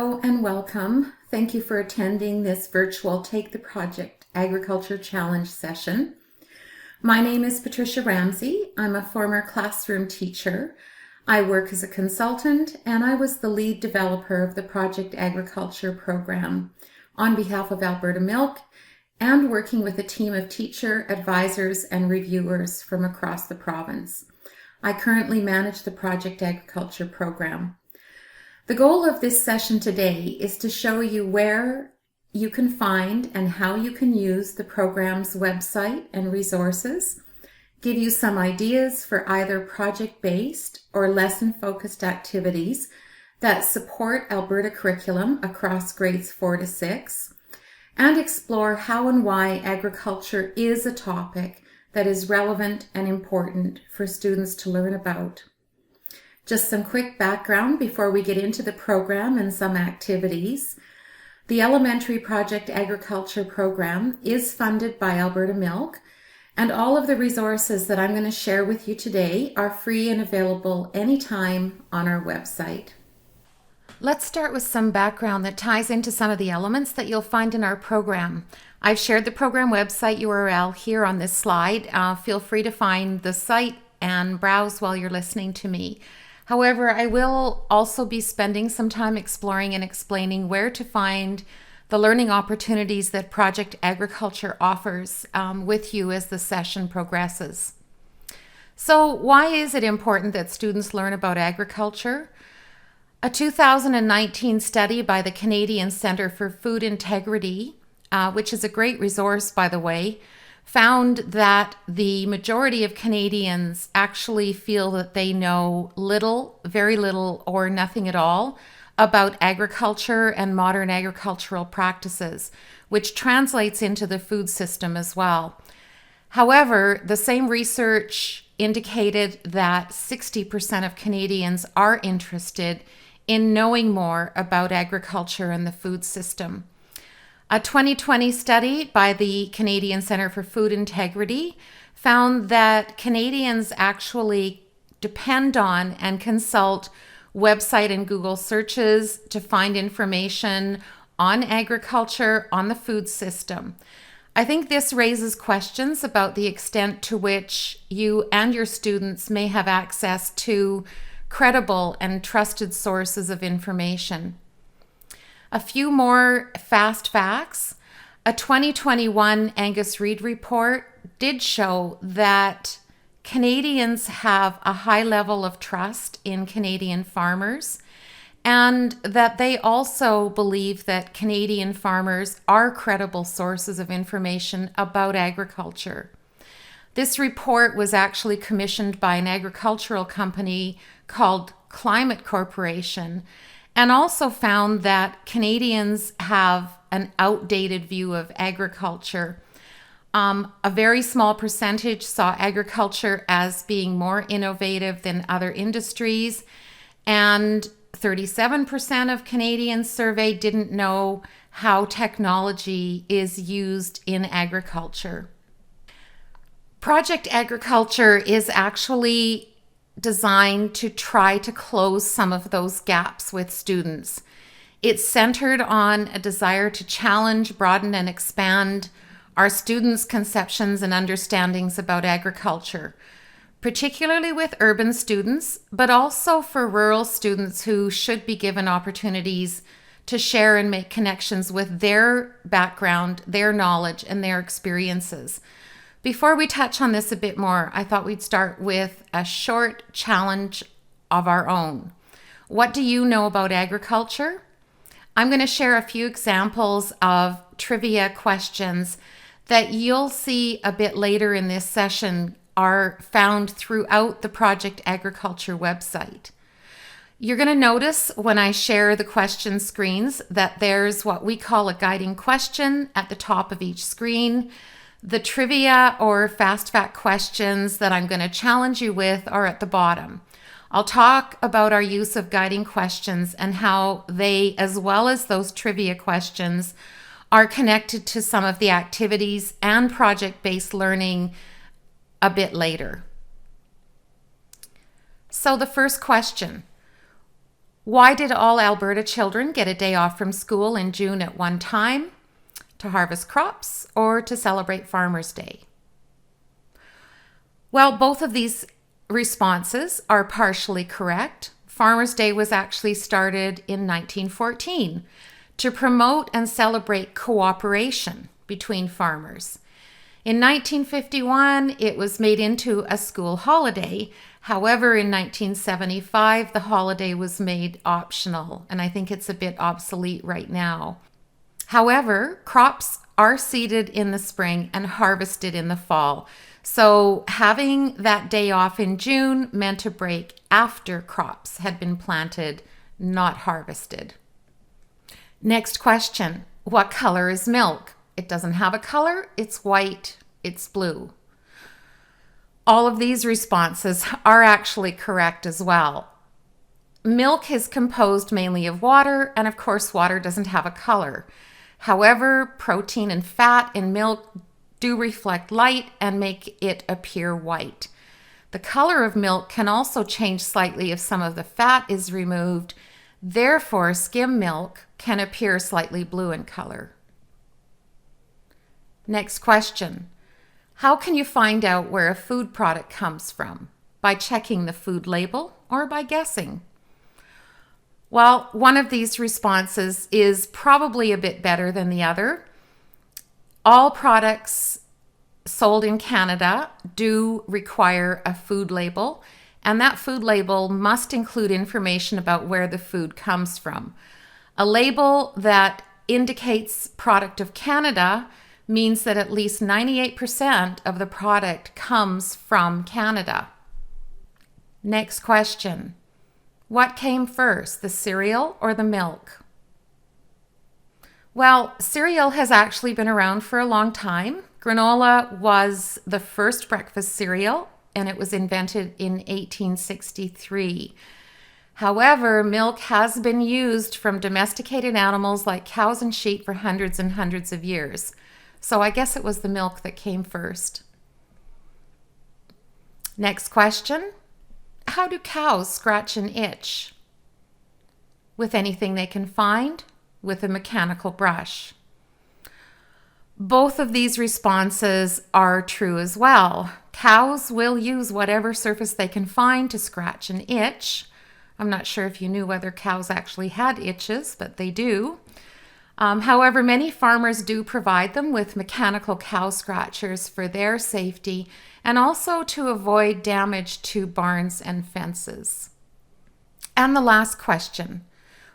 Hello and welcome. Thank you for attending this virtual Take the Project Agriculture Challenge session. My name is Patricia RAMSAY. I'm a former classroom teacher. I work as a consultant and I was the lead developer of the Project Agriculture program on behalf of Alberta Milk and working with a team of teacher, advisors, and reviewers from across the province. I currently manage the Project Agriculture program. The goal of this session today is to show you where you can find and how you can use the program's website and resources, give you some ideas for either project-based or lesson-focused activities that support Alberta curriculum across grades 4 to 6, and explore how and why agriculture is a topic that is relevant and important for students to learn about. Just some quick background before we get into the program and some activities. The Elementary Project Agriculture program is funded by Alberta Milk, and all of the resources that I'm going to share with you today are free and available anytime on our website. Let's start with some background that ties into some of the elements that you'll find in our program. I've shared the program website URL here on this slide. Feel free to find the site and browse while you're listening to me. However, I will also be spending some time exploring and explaining where to find the learning opportunities that Project Agriculture offers with you as the session progresses. So why is it important that students learn about agriculture? A 2019 study by the Canadian Centre for Food Integrity, which is a great resource, by the way, found that the majority of Canadians actually feel that they know little, very little, or nothing at all about agriculture and modern agricultural practices, which translates into the food system as well. However, the same research indicated that 60% of Canadians are interested in knowing more about agriculture and the food system. A 2020 study by the Canadian Centre for Food Integrity found that Canadians actually depend on and consult website and Google searches to find information on agriculture, on the food system. I think this raises questions about the extent to which you and your students may have access to credible and trusted sources of information. A few more fast facts. A 2021 Angus Reid report did show that Canadians have a high level of trust in Canadian farmers, and that they also believe that Canadian farmers are credible sources of information about agriculture. This report was actually commissioned by an agricultural company called Climate Corporation, and also found that Canadians have an outdated view of agriculture. A very small percentage saw agriculture as being more innovative than other industries, and 37% of Canadians surveyed didn't know how technology is used in agriculture. Project Agriculture is actually designed to try to close some of those gaps with students. It's centered on a desire to challenge, broaden, and expand our students' conceptions and understandings about agriculture, particularly with urban students, but also for rural students who should be given opportunities to share and make connections with their background, their knowledge, and their experiences. Before we touch on this a bit more, I thought we'd start with a short challenge of our own. What do you know about agriculture? I'm going to share a few examples of trivia questions that you'll see a bit later in this session are found throughout the Project Agriculture website. You're going to notice when I share the question screens that there's what we call a guiding question at the top of each screen. The trivia or fast fact questions that I'm going to challenge you with are at the bottom. I'll talk about our use of guiding questions and how they, as well as those trivia questions, are connected to some of the activities and project-based learning a bit later. So the first question, Why did all Alberta children get a day off from school in June at one time? To harvest crops or to celebrate Farmers' Day? Well, both of these responses are partially correct. Farmers' Day was actually started in 1914 to promote and celebrate cooperation between farmers. In 1951, it was made into a school holiday. However, in 1975, the holiday was made optional, and I think it's a bit obsolete right now. However, crops are seeded in the spring and harvested in the fall. So having that day off in June meant a break after crops had been planted, not harvested. Next question. What color is milk? It doesn't have a color. It's white. It's blue. All of these responses are actually correct as well. Milk is composed mainly of water, and of course, water doesn't have a color. However, protein and fat in milk do reflect light and make it appear white. The color of milk can also change slightly if some of the fat is removed. Therefore, skim milk can appear slightly blue in color. Next question. How can you find out where a food product comes from? By checking the food label or by guessing? Well, one of these responses is probably a bit better than the other. All products sold in Canada do require a food label, and that food label must include information about where the food comes from. A label that indicates product of Canada means that at least 98% of the product comes from Canada. Next question. What came first, the cereal or the milk? Well, cereal has actually been around for a long time. Granola was the first breakfast cereal, and it was invented in 1863. However, milk has been used from domesticated animals like cows and sheep for hundreds and hundreds of years. So I guess it was the milk that came first. Next question. How do cows scratch and itch? With anything they can find, with a mechanical brush. Both of these responses are true as well. Cows will use whatever surface they can find to scratch and itch. I'm not sure if you knew whether cows actually had itches, but they do. However, many farmers do provide them with mechanical cow scratchers for their safety and also to avoid damage to barns and fences. And the last question.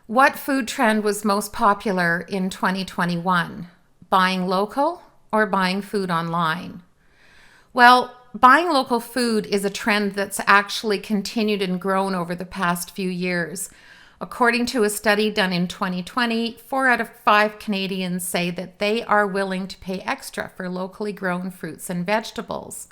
What food trend was most popular in 2021? Buying local or buying food online? Well, buying local food is a trend that's actually continued and grown over the past few years. According to a study done in 2020, 4 out of 5 Canadians say that they are willing to pay extra for locally grown fruits and vegetables.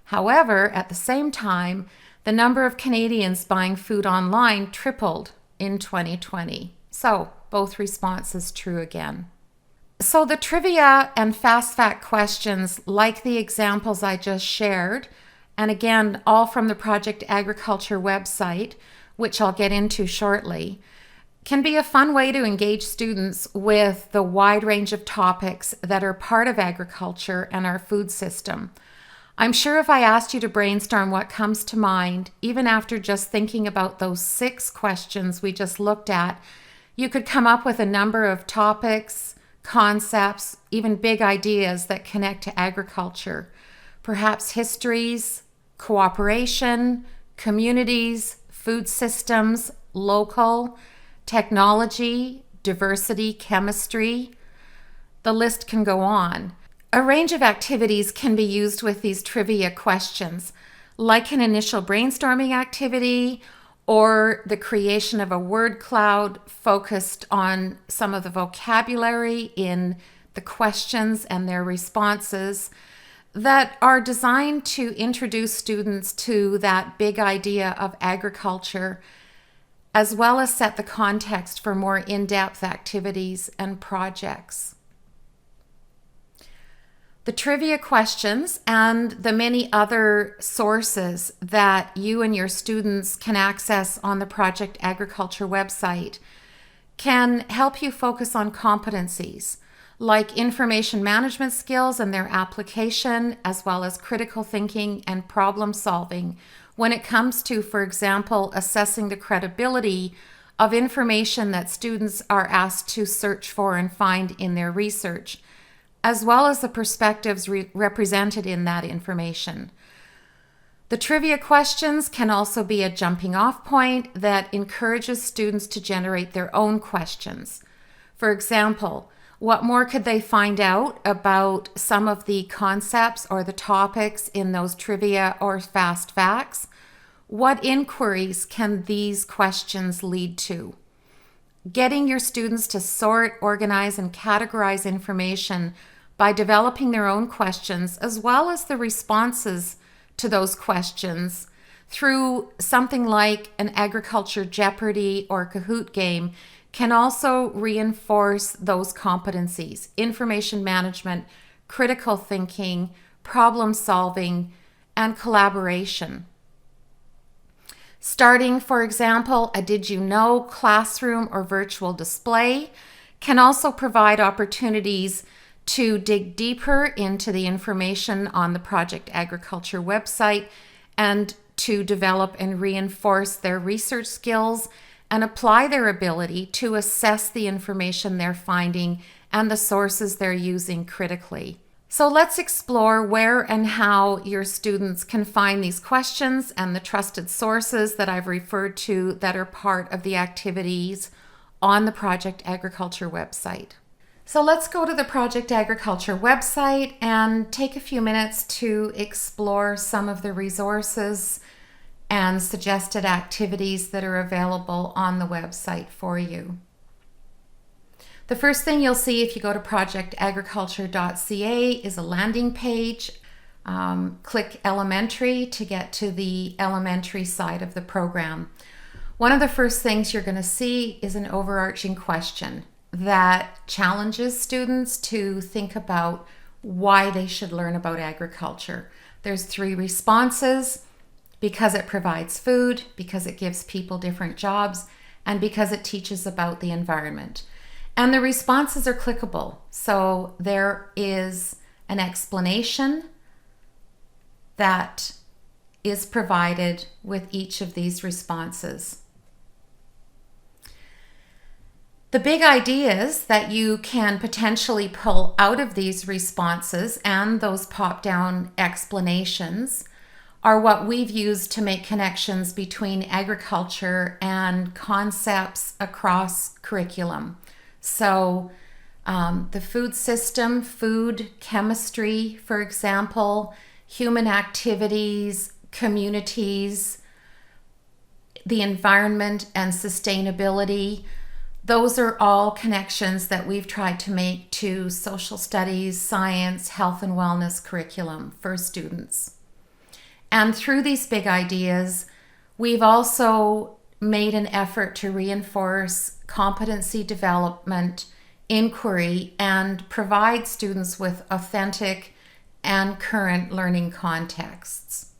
However, at the same time, the number of Canadians buying food online tripled in 2020. So, both responses true again. So the trivia and fast fact questions, like the examples I just shared, and again, all from the Project Agriculture website, which I'll get into shortly, can be a fun way to engage students with the wide range of topics that are part of agriculture and our food system. I'm sure if I asked you to brainstorm what comes to mind, even after just thinking about those 6 questions we just looked at, you could come up with a number of topics, concepts, even big ideas that connect to agriculture. Perhaps histories, cooperation, communities, food systems, local, technology, diversity, chemistry. The list can go on. A range of activities can be used with these trivia questions, like an initial brainstorming activity or the creation of a word cloud focused on some of the vocabulary in the questions and their responses that are designed to introduce students to that big idea of agriculture, as well as set the context for more in-depth activities and projects. The trivia questions and the many other sources that you and your students can access on the Project Agriculture website can help you focus on competencies like information management skills and their application, as well as critical thinking and problem solving when it comes to, for example, assessing the credibility of information that students are asked to search for and find in their research, as well as the perspectives represented in that information. The trivia questions can also be a jumping off point that encourages students to generate their own questions. For example, what more could they find out about some of the concepts or the topics in those trivia or fast facts? What inquiries can these questions lead to? Getting your students to sort, organize, and categorize information by developing their own questions, as well as the responses to those questions through something like an agriculture Jeopardy or Kahoot game, can also reinforce those competencies: information management, critical thinking, problem solving, and collaboration. Starting, for example, a Did You Know classroom or virtual display can also provide opportunities to dig deeper into the information on the Project Agriculture website and to develop and reinforce their research skills and apply their ability to assess the information they're finding and the sources they're using critically. So let's explore where and how your students can find these questions and the trusted sources that I've referred to that are part of the activities on the Project Agriculture website. So let's go to the Project Agriculture website and take a few minutes to explore some of the resources and suggested activities that are available on the website for you. The first thing you'll see if you go to projectagriculture.ca is a landing page. Click Elementary to get to the elementary side of the program. One of the first things you're going to see is an overarching question that challenges students to think about why they should learn about agriculture. There's 3 responses: because it provides food, because it gives people different jobs, and because it teaches about the environment. And the responses are clickable. So there is an explanation that is provided with each of these responses. The big ideas that you can potentially pull out of these responses and those pop-down explanations are what we've used to make connections between agriculture and concepts across curriculum. So the food system, food chemistry, for example, human activities, communities, the environment and sustainability. Those are all connections that we've tried to make to social studies, science, health and wellness curriculum for students. And through these big ideas, we've also made an effort to reinforce competency development, inquiry, and provide students with authentic and current learning contexts.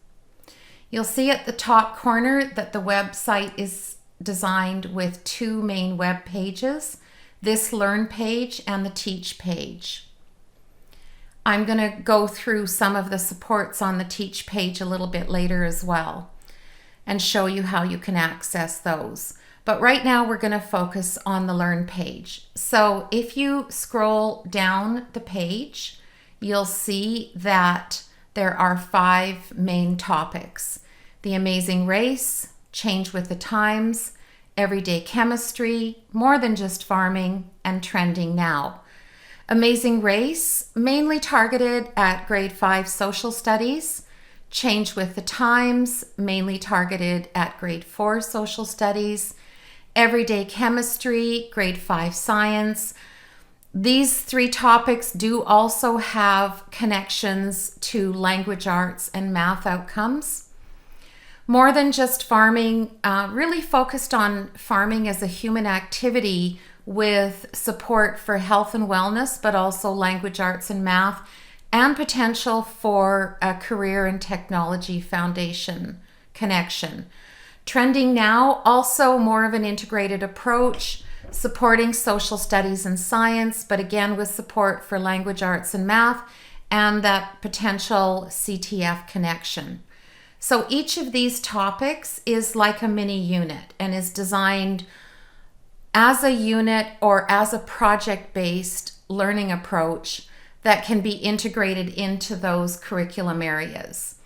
You'll see at the top corner that the website is designed with 2 main web pages, this Learn page and the Teach page. I'm going to go through some of the supports on the Teach page a little bit later as well and show you how you can access those. But right now we're going to focus on the Learn page. So if you scroll down the page, you'll see that there are 5 main topics: the amazing race, change with the times, everyday chemistry, more than just farming, and trending now. Amazing race, mainly targeted at grade 5 social studies. Change with the times, mainly targeted at grade 4 social studies. Everyday chemistry, grade 5 science. These 3 topics do also have connections to language arts and math outcomes. More than just farming, really focused on farming as a human activity with support for health and wellness, but also language arts and math and potential for a career and technology foundation connection. Trending now, also more of an integrated approach, supporting social studies and science, but again with support for language arts and math and that potential CTF connection. So each of these topics is like a mini unit and is designed as a unit or as a project-based learning approach that can be integrated into those curriculum areas.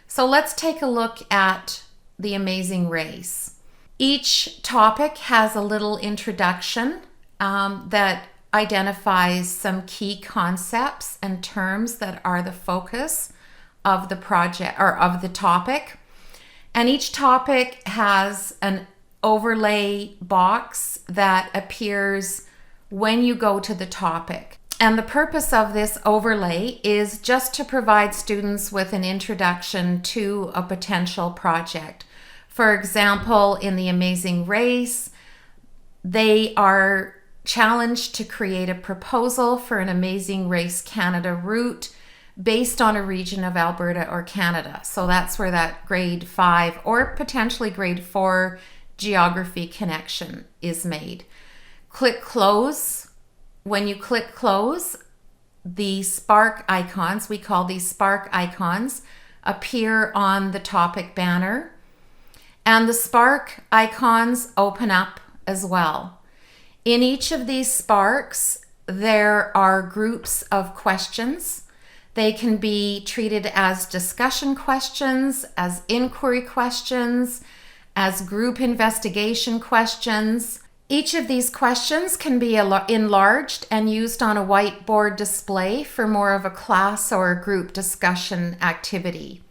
So let's take a look at the amazing race. Each topic has a little introduction that identifies some key concepts and terms that are the focus of the project or of the topic. And each topic has an overlay box that appears when you go to the topic. And the purpose of this overlay is just to provide students with an introduction to a potential project. For example, in the Amazing Race, they are challenged to create a proposal for an Amazing Race Canada route based on a region of Alberta or Canada. So that's where that grade 5 or potentially grade 4 geography connection is made. Click close. When you click close, the spark icons, we call these spark icons, appear on the topic banner. And the spark icons open up as well. In each of these sparks, there are groups of questions. They can be treated as discussion questions, as inquiry questions, as group investigation questions. Each of these questions can be enlarged and used on a whiteboard display for more of a class or a group discussion activity.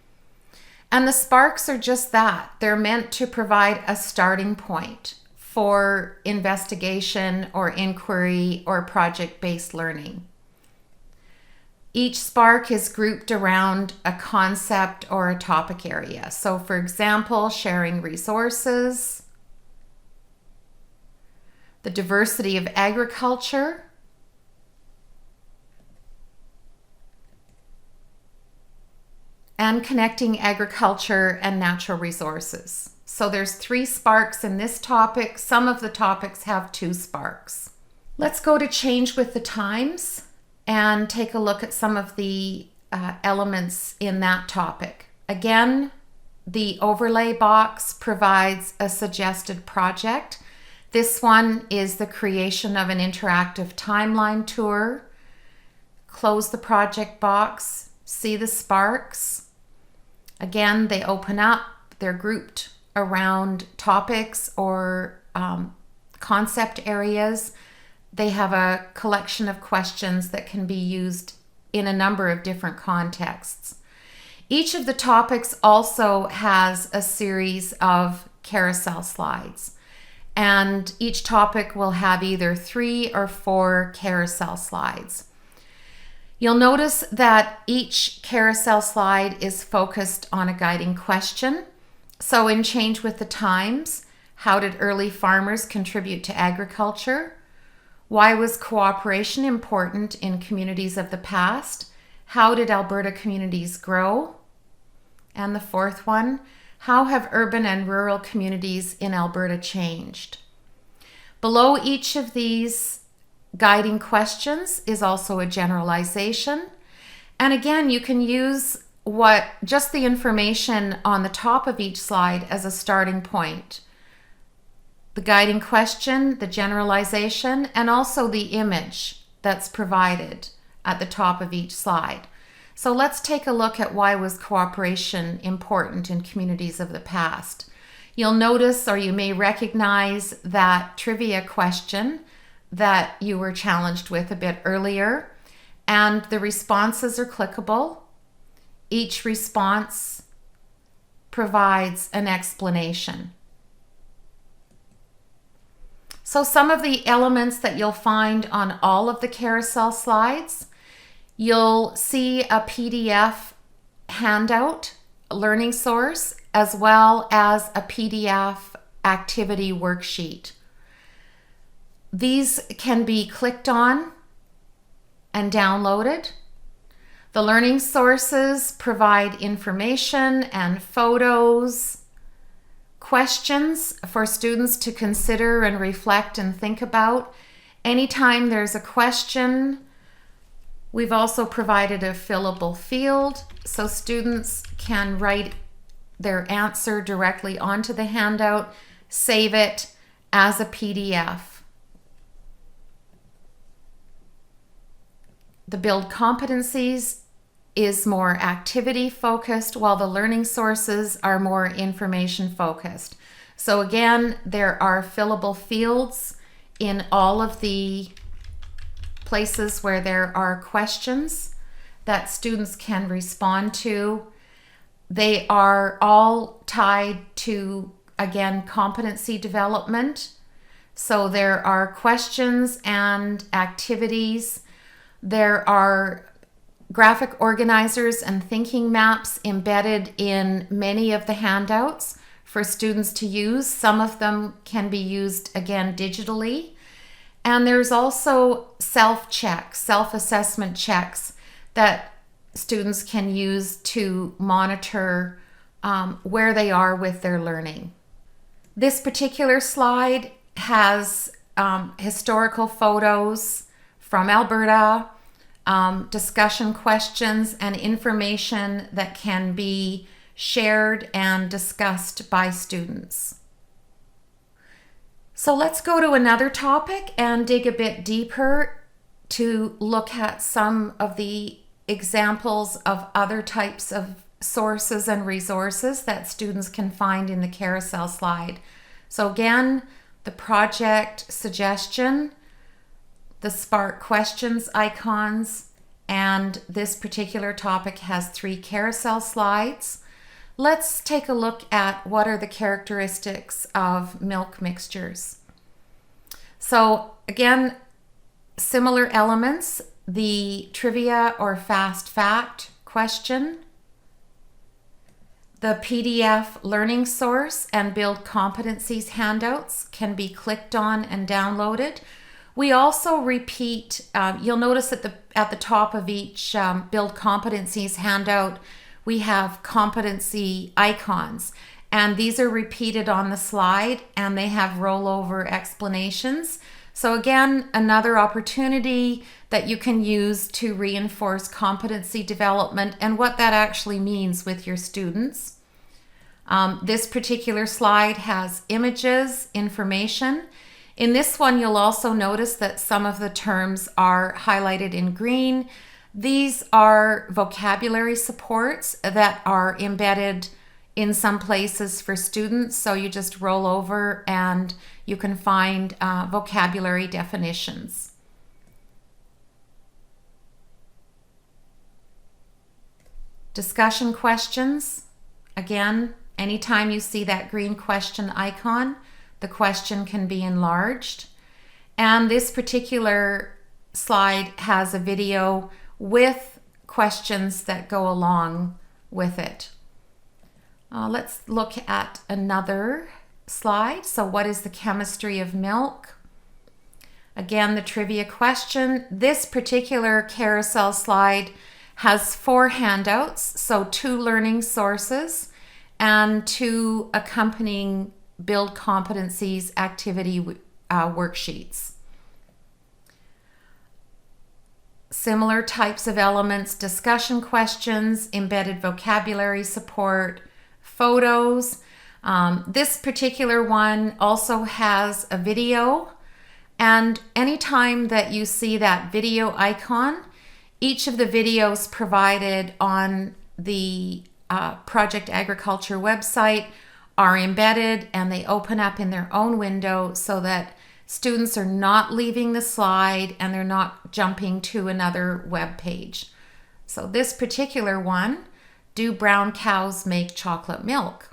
And the sparks are just that. They're meant to provide a starting point for investigation or inquiry or project-based learning. Each spark is grouped around a concept or a topic area. So for example, sharing resources, the diversity of agriculture, and connecting agriculture and natural resources. So there's 3 sparks in this topic. Some of the topics have 2 sparks. Let's go to Change with the Times and take a look at some of the elements in that topic. Again, the overlay box provides a suggested project. This one is the creation of an interactive timeline tour. Close the project box, see the sparks. Again, they open up, they're grouped around topics or concept areas. They have a collection of questions that can be used in a number of different contexts. Each of the topics also has a series of carousel slides, and each topic will have either 3 or 4 carousel slides. You'll notice that each carousel slide is focused on a guiding question. So in Change with the Times, how did early farmers contribute to agriculture? Why was cooperation important in communities of the past? How did Alberta communities grow? And the 4th one, how have urban and rural communities in Alberta changed? Below each of these guiding questions is also a generalization. And again, you can use just the information on the top of each slide as a starting point. The guiding question, the generalization, and also the image that's provided at the top of each slide. So let's take a look at why was cooperation important in communities of the past. You'll notice, or you may recognize, that trivia question that you were challenged with a bit earlier, and the responses are clickable. Each response provides an explanation. So some of the elements that you'll find on all of the carousel slides, you'll see a PDF handout, a learning source, as well as a PDF activity worksheet. These can be clicked on and downloaded. The learning sources provide information and photos, questions for students to consider and reflect and think about. Anytime there's a question, we've also provided a fillable field so students can write their answer directly onto the handout, save it as a PDF. The build competencies is more activity focused, while the learning sources are more information focused. So again, there are fillable fields in all of the places where there are questions that students can respond to. They are all tied to, again, competency development. So there are questions and activities. There are graphic organizers and thinking maps embedded in many of the handouts for students to use. Some of them can be used, again, digitally. And there's also self-checks, self-assessment checks that students can use to monitor where they are with their learning. This particular slide has historical photos from Alberta, discussion questions, and information that can be shared and discussed by students. So let's go to another topic and dig a bit deeper to look at some of the examples of other types of sources and resources that students can find in the carousel slide. So again, the project suggestion, the Spark questions icons, and this particular topic has 3 carousel slides. Let's take a look at what are the characteristics of milk mixtures. So again, similar elements, the trivia or fast fact question, the PDF learning source and build competencies handouts can be clicked on and downloaded. We also repeat, you'll notice at the top of each build competencies handout, we have competency icons, and these are repeated on the slide and they have rollover explanations. So again, another opportunity that you can use to reinforce competency development and what that actually means with your students. This particular slide has images, information. In this one, you'll also notice that some of the terms are highlighted in green. These are vocabulary supports that are embedded in some places for students. So you just roll over and you can find vocabulary definitions. Discussion questions. Again, anytime you see that green question icon, the question can be enlarged. And this particular slide has a video with questions that go along with it. Let's look at another slide. So what is the chemistry of milk? Again, the trivia question. This particular carousel slide has 4 handouts, so 2 learning sources and 2 accompanying build competencies activity worksheets. Similar types of elements, discussion questions, embedded vocabulary support, photos. This particular one also has a video, and anytime that you see that video icon, each of the videos provided on the Project Agriculture website are embedded and they open up in their own window so that students are not leaving the slide and they're not jumping to another web page. So this particular one, do brown cows make chocolate milk?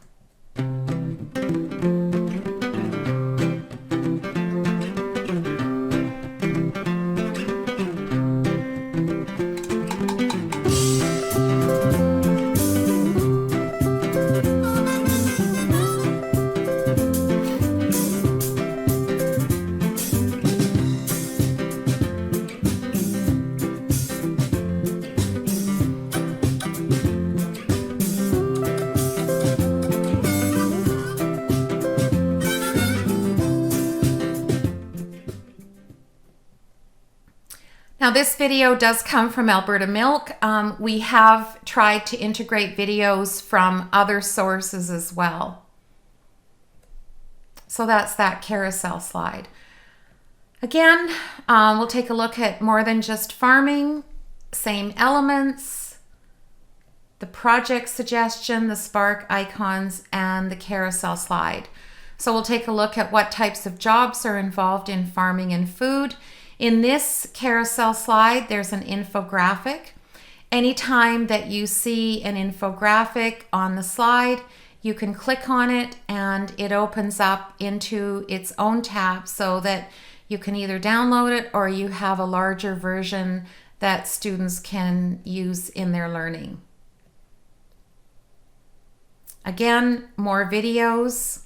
Now this video does come from Alberta Milk. We have tried to integrate videos from other sources as well. So that's that carousel slide. Again, we'll take a look at more than just farming, same elements, the project suggestion, the spark icons, and the carousel slide. So we'll take a look at what types of jobs are involved in farming and food. In this carousel slide, there's an infographic. Anytime that you see an infographic on the slide, you can click on it and it opens up into its own tab so that you can either download it or you have a larger version that students can use in their learning. Again, more videos,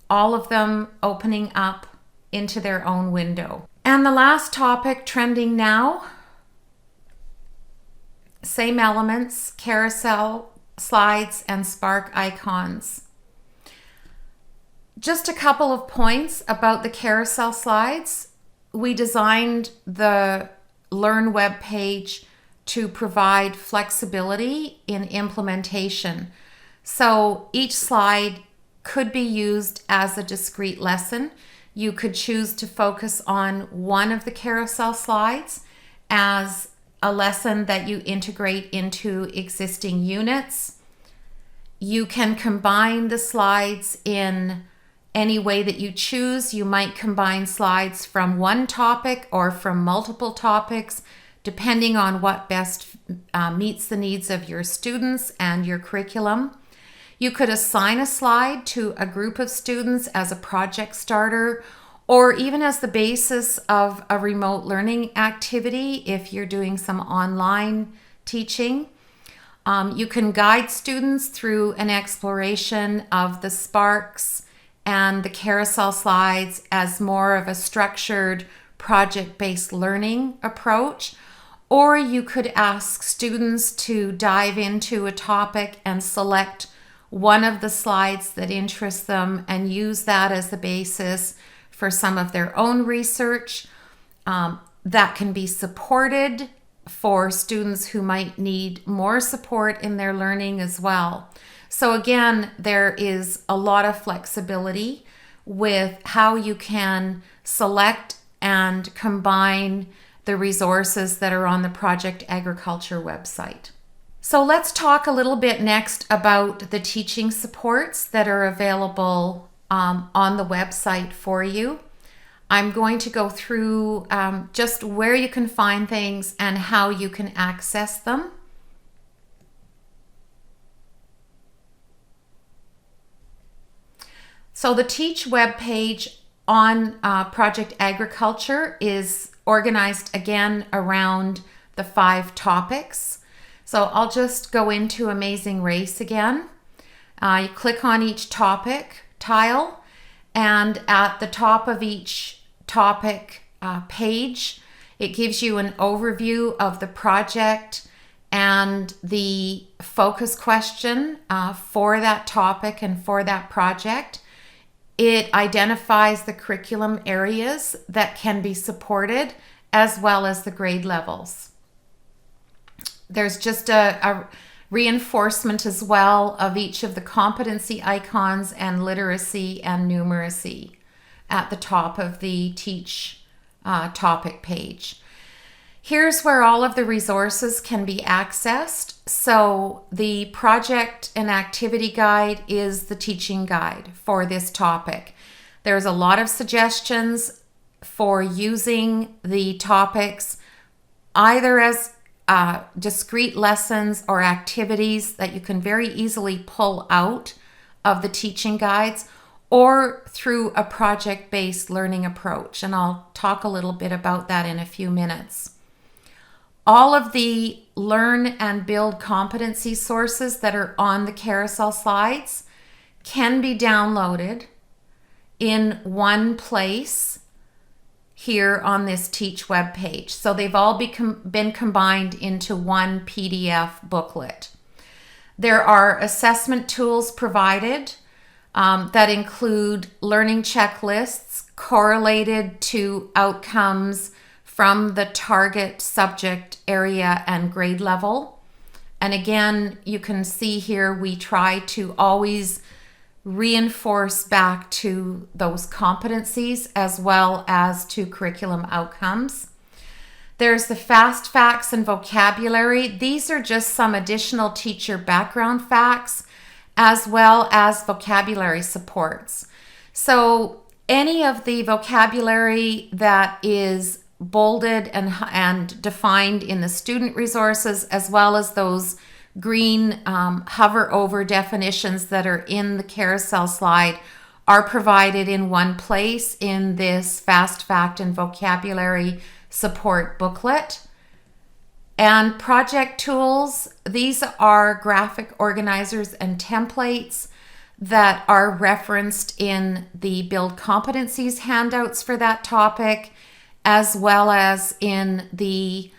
all of them opening up into their own window. And the last topic, trending now, same elements, carousel, slides, and spark icons. Just a couple of points about the carousel slides. We designed the Learn web page to provide flexibility in implementation. So each slide could be used as a discrete lesson. You could choose to focus on one of the carousel slides as a lesson that you integrate into existing units. You can combine the slides in any way that you choose. You might combine slides from one topic or from multiple topics, depending on what best meets the needs of your students and your curriculum. You could assign a slide to a group of students as a project starter, or even as the basis of a remote learning activity if you're doing some online teaching. You can guide students through an exploration of the sparks and the carousel slides as more of a structured project-based learning approach. Or you could ask students to dive into a topic and select one of the slides that interests them and use that as the basis for some of their own research. That can be supported for students who might need more support in their learning as well. So again, there is a lot of flexibility with how you can select and combine the resources that are on the Project Agriculture website. So let's talk a little bit next about the teaching supports that are available on the website for you. I'm going to go through just where you can find things and how you can access them. So the Teach webpage on Project Agriculture is organized again around the 5 topics. So I'll just go into Amazing Race again. You click on each topic tile, and at the top of each topic page, it gives you an overview of the project and the focus question for that topic and for that project. It identifies the curriculum areas that can be supported as well as the grade levels. There's just a reinforcement as well of each of the competency icons and literacy and numeracy at the top of the Teach topic page. Here's where all of the resources can be accessed. So the project and activity guide is the teaching guide for this topic. There's a lot of suggestions for using the topics either as discrete lessons or activities that you can very easily pull out of the teaching guides, or through a project-based learning approach. And I'll talk a little bit about that in a few minutes. All of the learn and build competency sources that are on the carousel slides can be downloaded in one place here on this Teach webpage. So they've all been combined into one PDF booklet. There are assessment tools provided that include learning checklists correlated to outcomes from the target subject area and grade level. And again, you can see here we try to always reinforce back to those competencies as well as to curriculum outcomes. There's the fast facts and vocabulary. These are just some additional teacher background facts as well as vocabulary supports. So any of the vocabulary that is bolded and defined in the student resources, as well as those green hover over definitions that are in the carousel slide, are provided in one place in this fast fact and vocabulary support booklet. And project tools, these are graphic organizers and templates that are referenced in the Build Competencies handouts for that topic, as well as in the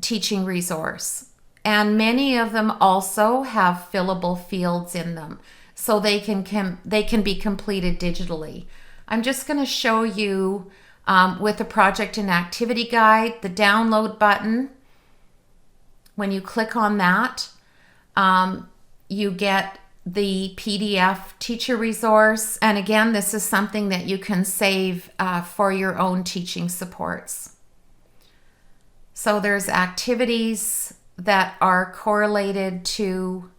teaching resource. And many of them also have fillable fields in them, so they can be completed digitally. I'm just going to show you with the project and activity guide, the download button. When you click on that, you get the PDF teacher resource. And again, this is something that you can save for your own teaching supports. So there's activities that are correlated to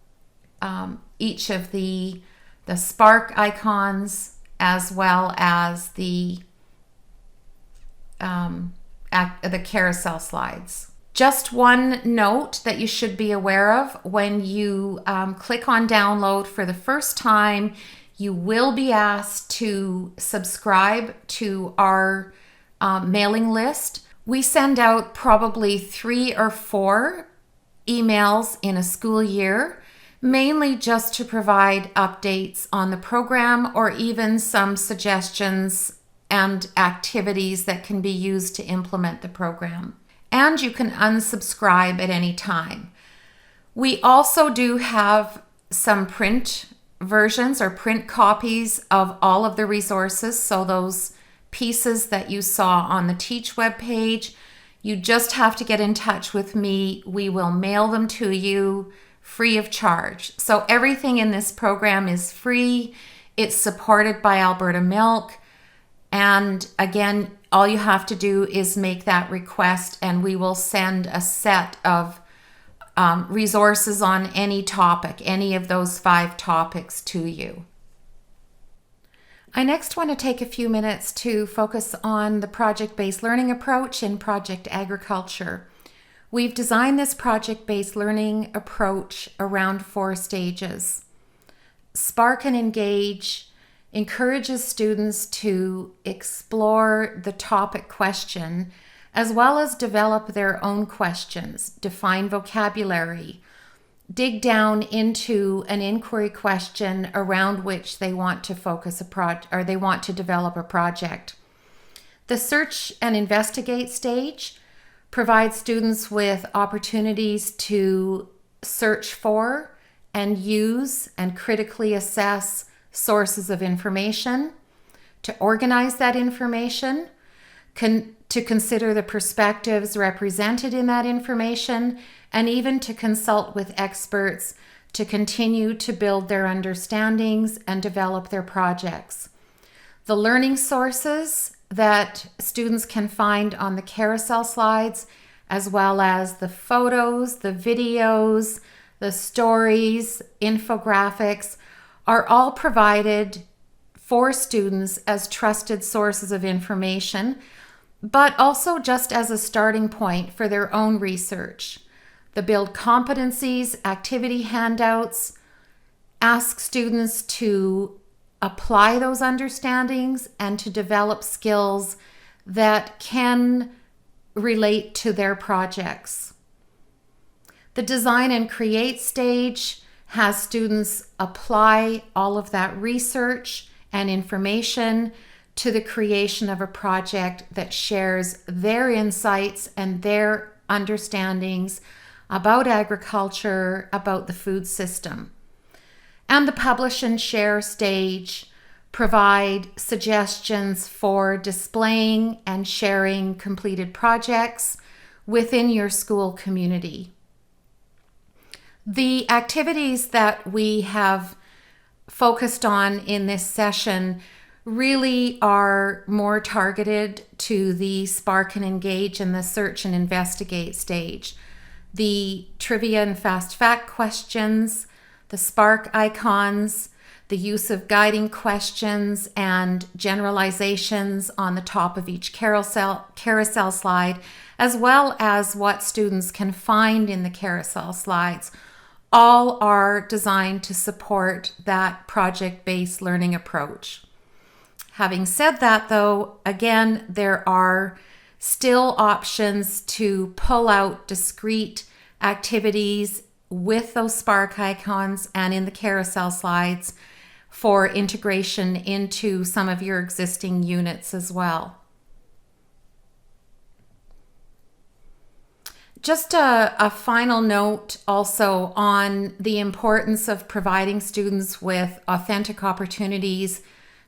each of the spark icons, as well as the carousel slides. Just one note that you should be aware of: when you click on download for the first time, you will be asked to subscribe to our mailing list. We send out probably 3 or 4 emails in a school year, mainly just to provide updates on the program or even some suggestions and activities that can be used to implement the program. And you can unsubscribe at any time. We also do have some print versions or print copies of all of the resources. So those pieces that you saw on the Teach webpage, you just have to get in touch with me. We will mail them to you free of charge. So everything in this program is free. It's supported by Alberta Milk. And again, all you have to do is make that request, and we will send a set of resources on any topic, any of those 5 topics to you. I next want to take a few minutes to focus on the project-based learning approach in Project Agriculture. We've designed this project-based learning approach around 4 stages. Spark and Engage encourages students to explore the topic question, as well as develop their own questions, define vocabulary, dig down into an inquiry question around which they want to focus they want to develop a project. The Search and Investigate stage provides students with opportunities to search for and use and critically assess sources of information, to organize that information, to consider the perspectives represented in that information, and even to consult with experts to continue to build their understandings and develop their projects. The learning sources that students can find on the carousel slides, as well as the photos, the videos, the stories, infographics, are all provided for students as trusted sources of information, but also just as a starting point for their own research. The Build Competencies activity handouts ask students to apply those understandings and to develop skills that can relate to their projects. The Design and Create stage has students apply all of that research and information to the creation of a project that shares their insights and their understandings about agriculture, about the food system. And the publish and share stage provide suggestions for displaying and sharing completed projects within your school community. The activities that we have focused on in this session really are more targeted to the spark and engage and the search and investigate stage. The trivia and fast fact questions, the spark icons, the use of guiding questions and generalizations on the top of each carousel slide, as well as what students can find in the carousel slides, all are designed to support that project-based learning approach. Having said that, though, again, there are still options to pull out discrete activities with those spark icons and in the carousel slides for integration into some of your existing units as well. Just a final note also on the importance of providing students with authentic opportunities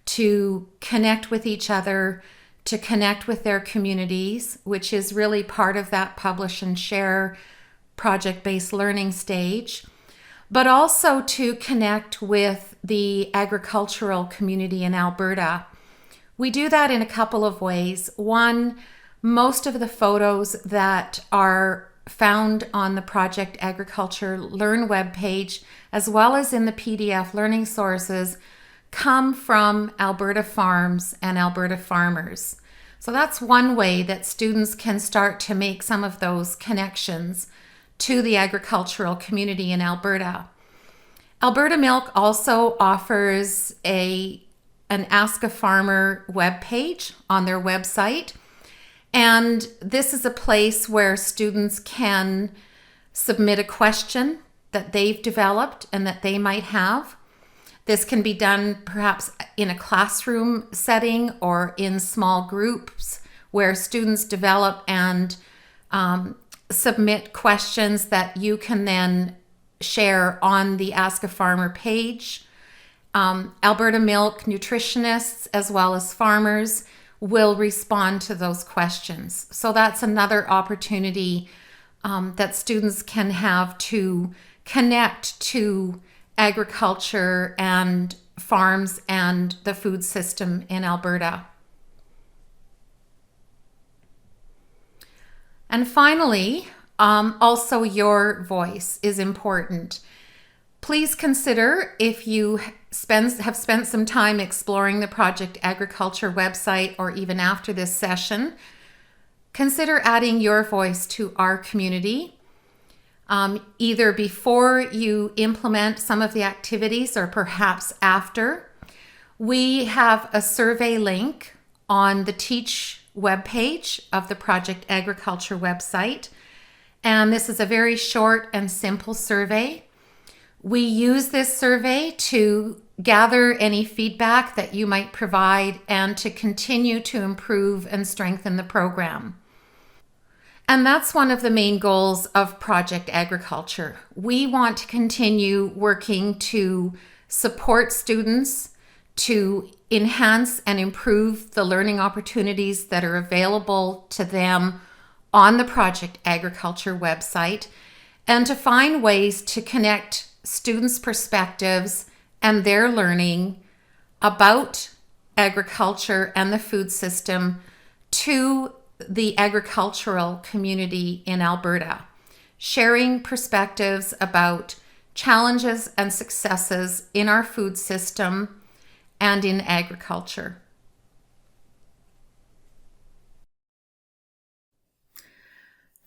to connect with each other, to connect with their communities, which is really part of that publish and share project-based learning stage, but also to connect with the agricultural community in Alberta. We do that in a couple of ways. One, most of the photos that are found on the Project Agriculture Learn webpage, as well as in the PDF learning sources, come from Alberta farms and Alberta farmers. So that's one way that students can start to make some of those connections to the agricultural community in Alberta. Alberta Milk also offers an Ask a Farmer webpage on their website. And this is a place where students can submit a question that they've developed and that they might have. This can be done perhaps in a classroom setting or in small groups where students develop and submit questions that you can then share on the Ask a Farmer page. Alberta Milk nutritionists as well as farmers will respond to those questions. So that's another opportunity that students can have to connect to agriculture and farms and the food system in Alberta. And finally, also your voice is important. Please consider, if you have spent some time exploring the Project Agriculture website or even after this session, consider adding your voice to our community, either before you implement some of the activities or perhaps after. We have a survey link on the Teach webpage of the Project Agriculture website, and this is a very short and simple survey. We use this survey to gather any feedback that you might provide and to continue to improve and strengthen the program. And that's one of the main goals of Project Agriculture. We want to continue working to support students, to enhance and improve the learning opportunities that are available to them on the Project Agriculture website, and to find ways to connect students' perspectives and their learning about agriculture and the food system to the agricultural community in Alberta, sharing perspectives about challenges and successes in our food system and in agriculture.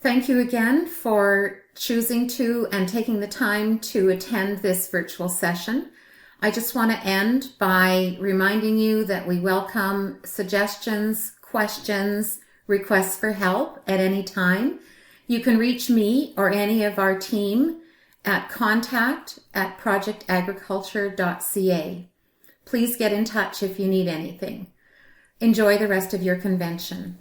Thank you again for choosing to and taking the time to attend this virtual session. I just want to end by reminding you that we welcome suggestions, questions, requests for help at any time. You can reach me or any of our team at contact@projectagriculture.ca. Please get in touch if you need anything. Enjoy the rest of your convention.